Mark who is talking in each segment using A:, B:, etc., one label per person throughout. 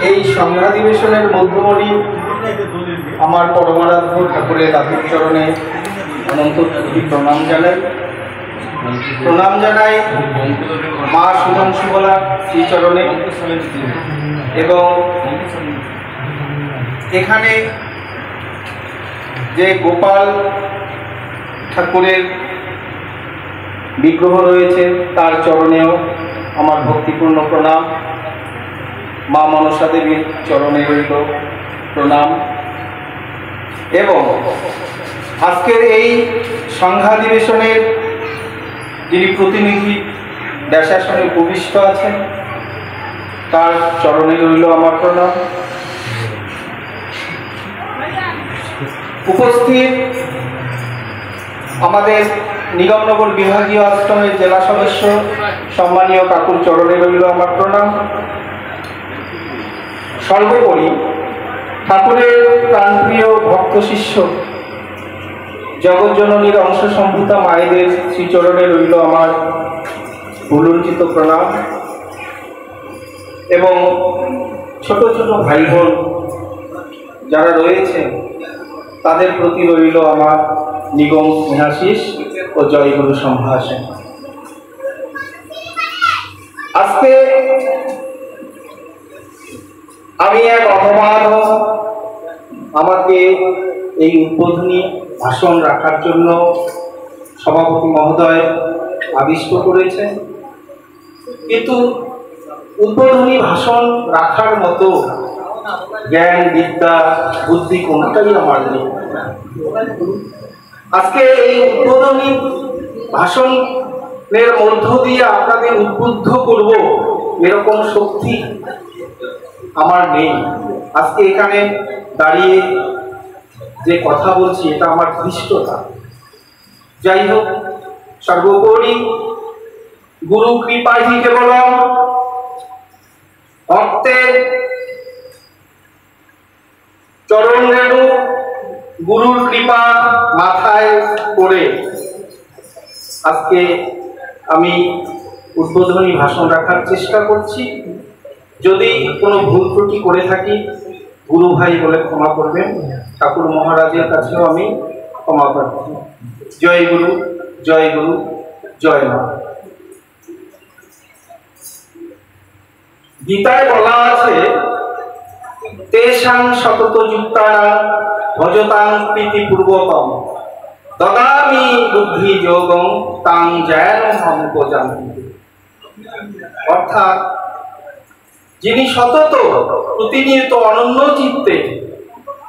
A: এই সংঘাধিবেশনের মধ্যমণি আমার পরমারাধ্য ঠাকুরের রাধির চরণে অনন্ত প্রণাম জানাই। প্রণাম জানাই মা সুধাংশুবলা শ্রীচরণে এবং এখানে যে গোপাল ঠাকুরের বিগ্রহ রয়েছে তার চরণেও আমার ভক্তিপূর্ণ প্রণাম। মা মনসা দেবীর চরণে রইল প্রণাম। এবং আজকের এই সংঘাধিবেশনের যিনি প্রতিনিধি দেশাসনে উপবিষ্ট আছেন তার চরণে রইল আমার প্রণাম। উপস্থিত আমাদের নিগমনগর বিভাগীয় আশ্রমের জেলা সদস্য সম্মানীয় কাকুর চরণে রইল আমার প্রণাম। সর্বোপরি ঠাকুরের প্রাণপ্রিয় ভক্ত শিষ্য জগজ্জননীর অংশ সম্ভূতা মায়েদের শ্রীচরণে রইল আমার ভুলুঞ্চিত প্রণাম। এবং ছোট ছোট ভাই বোন যারা রয়েছেন তাদের প্রতি রইল আমার নিগম স্নেহাশিস ও জয়গুরু সম্ভাষণ। আজকে আমি এক অপমান আমাকে এই উদ্বোধনী ভাষণ রাখার জন্য সভাপতি মহোদয় আবিষ্ট করেছেন, কিন্তু উদ্বোধনী ভাষণ রাখার মতো জ্ঞান বিদ্যা বুদ্ধি কোনটাই আমার নেই। আজকে এই উদ্বোধনী ভাষণের মধ্য দিয়ে আপনাদের উদ্বুদ্ধ করব এরকম শক্তি আমার নেই। আজকে এখানে দাঁড়িয়ে যে কথা বলছি এটা আমার ধৃষ্টতা। যাই হোক, সর্বোপরি গুরু কৃপাই কেবলম, ভক্তের চরণ রেণু গুরুর কৃপা মাথায় করে আজকে আমি উদ্বোধনী ভাষণ রাখার চেষ্টা করছি। যদি কোনো ভুল ত্রুটি করে থাকি গুরু ভাই বলে ক্ষমা করবেন। ঠাকুর মহারাজের কাছেও আমি ক্ষমা প্রার্থী। জয় গুরু, জয় গুরু, জয় মা। গীতায় বলা আছে, তেষাং সতত যুক্তানাং ভজতাং প্রীতিপূর্বকম দদামি বুদ্ধি যোগং তাং জ্ঞানমহং উপজানন্তি। অর্থাৎ যিনি সতত প্রতিনিয়ত অনন্য চিত্তে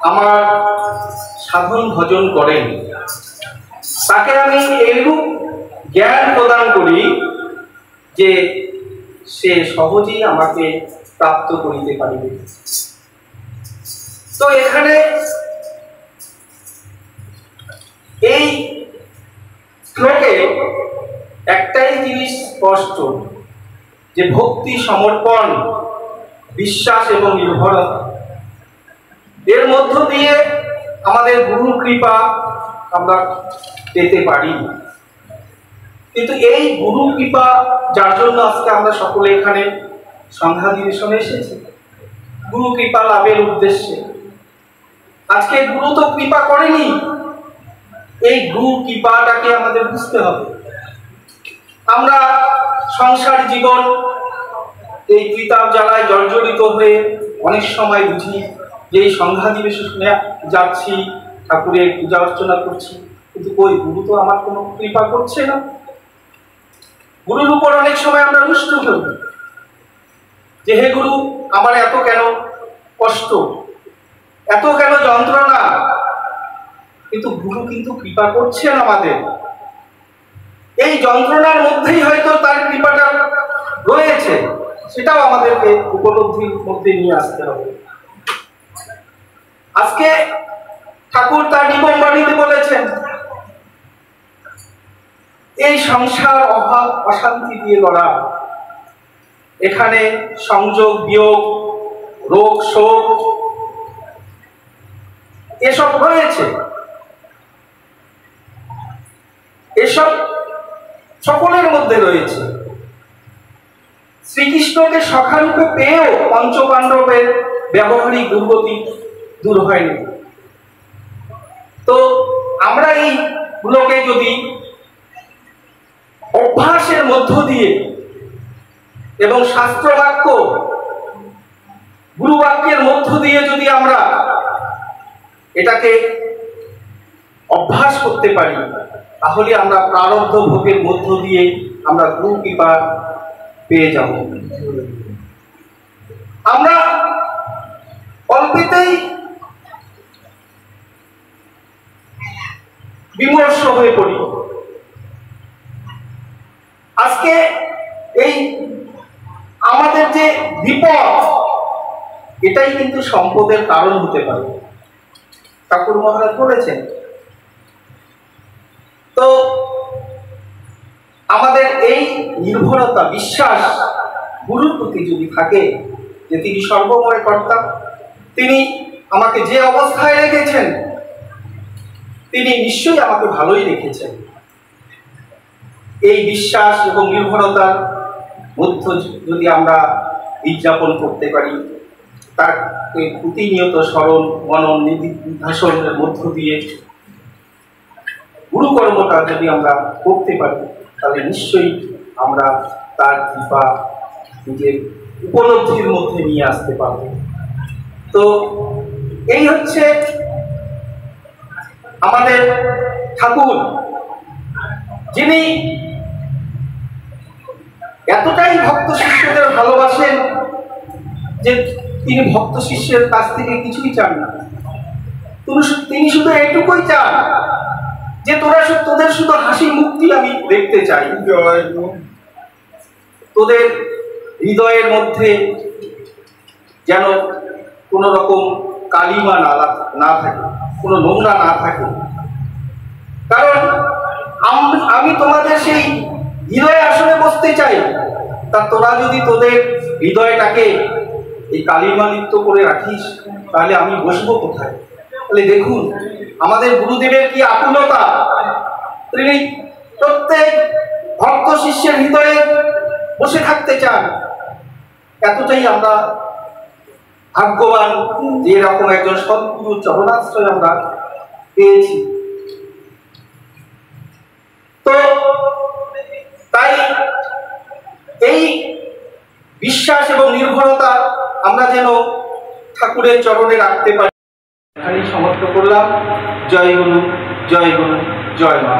A: আমার সাধন ভজন করেন তাকে আমি এইরূপ জ্ঞান প্রদান করি যে সে সহজেই আমাকে প্রাপ্ত করিতে পারিবে। তো এখানে এই শ্লোকে একটাই জিনিস স্পষ্ট, যে ভক্তি, সমর্পণ, বিশ্বাস এবং নির্ভরতা, এর মধ্য দিয়ে আমাদের গুরু কৃপা আমরা পেতে পারি। কিন্তু এই গুরু কৃপা যার জন্য আজকে আমরা সকলে এখানে সংঘাধিবেশনে এসেছি, গুরু কৃপা লাভের উদ্দেশ্যে। আজকে গুরু তো কৃপা করেনি, এই গুরু কৃপাটাকে আমাদের বুঝতে হবে। আমরা সংসার জীবন এই কিতাব জ্বালায় জর্জরিত হয়ে অনেক সময় বুঝি যে এই সংঘাধিবেশনে যাচ্ছি, ঠাকুরের পূজা অর্চনা করছি, কিন্তু ওই গুরু তো আমার কোনো কৃপা করছে না। গুরুর উপর অনেক সময় আমরা রুষ্ট হই যে হে গুরু, আমার এত কেন কষ্ট, এত কেন যন্ত্রণা, কিন্তু গুরু কিন্তু কৃপা করছেন আমাদের। এই যন্ত্রণার মধ্যেই হয়তো তার কৃপাটা রয়েছে, সেটাও আমাদেরকে উপলব্ধির মধ্যে নিয়ে আসতে হবে। আজকে ঠাকুর তার নিগম বাণীতে বলেছেন, এই সংসার অভাব অশান্তি দিয়ে গড়া, এখানে সংযোগ বিয়োগ, রোগ শোক এসব রয়েছে। এসব সকলের মধ্যে রয়েছে। শ্রীকৃষ্ণকে সখারূপে পেয়েও পঞ্চপাণ্ডবের ব্যবহারিক দুর্গতি দূর হয়নি। তো আমরা এইগুলোকে যদি অভ্যাসের মধ্য দিয়ে এবং শাস্ত্রবাক্য গুরুবাক্যের মধ্য দিয়ে যদি আমরা এটাকে অভ্যাস করতে পারি, তাহলে আমরা প্রারব্ধ ভোগের মধ্য দিয়ে আমরা গুরু কৃপা পেয়ে যাব। আমরা অল্পেতেই বিমর্ষ হয়ে পড়ি। আজকে এই আমাদের যে বিপদ, এটাই কিন্তু সম্পদের কারণ হতে পারে। ঠাকুর মহারাজ বলেছেন। তো আমাদের এই নির্ভরতা, বিশ্বাস গুরুর প্রতি যদি থাকে যে তিনি সর্বময় কর্তা, তিনি আমাকে যে অবস্থায় রেখেছেন তিনি নিশ্চয়ই আমাকে ভালোই রেখেছেন, এই বিশ্বাস এবং নির্ভরতার মধ্য যদি আমরা উদযাপন করতে পারি, তার প্রতিনিয়ত স্মরণ মনন নিধিধ্যাসনের মধ্য দিয়ে গুরুকর্মটা যদি আমরা করতে পারি, তাহলে নিশ্চয়ই আমরা তার কৃপা নিজের উপলব্ধির মধ্যে নিয়ে আসতে পারব। তো এই হচ্ছে আমাদের ঠাকুর, যিনি এতটাই ভক্ত শিষ্যদের ভালোবাসেন যে তিনি ভক্ত শিষ্যের কাছ থেকে কিছুই চান না। তিনি শুধু এটুকুই চান যে তোদের শুধু হাসি মুক্তি আমি দেখতে চাই, তোদের হৃদয়ের মধ্যে যেন কোনো রকম কালিমা না থাকে, কোনো নোংরা না থাকে। কারণ আমি তোমাদের সেই হৃদয় আসনে বসতে চাই, তা তোরা যদি তোদের হৃদয়টাকে এই কালিমালিপ্ত করে রাখিস, তাহলে আমি বসবো কোথায়? তাহলে দেখুন আমাদের গুরুদেবের কি আকুলতা, তিনি প্রত্যেক ভক্ত শিষ্যের হৃদয়ে বসে থাকতে চান। এতটাই আমরা ভাগ্যবান যে এরকম একজন সদ্গুরু চরণাশ্রয় আমরা পেয়েছি। তো তাই এই বিশ্বাস এবং নির্ভরতা আমরা যেন ঠাকুরের চরণে রাখতে পারি। এখানেই সমাপ্ত করলাম। জয় গুরু, জয় গুরু, জয় মা।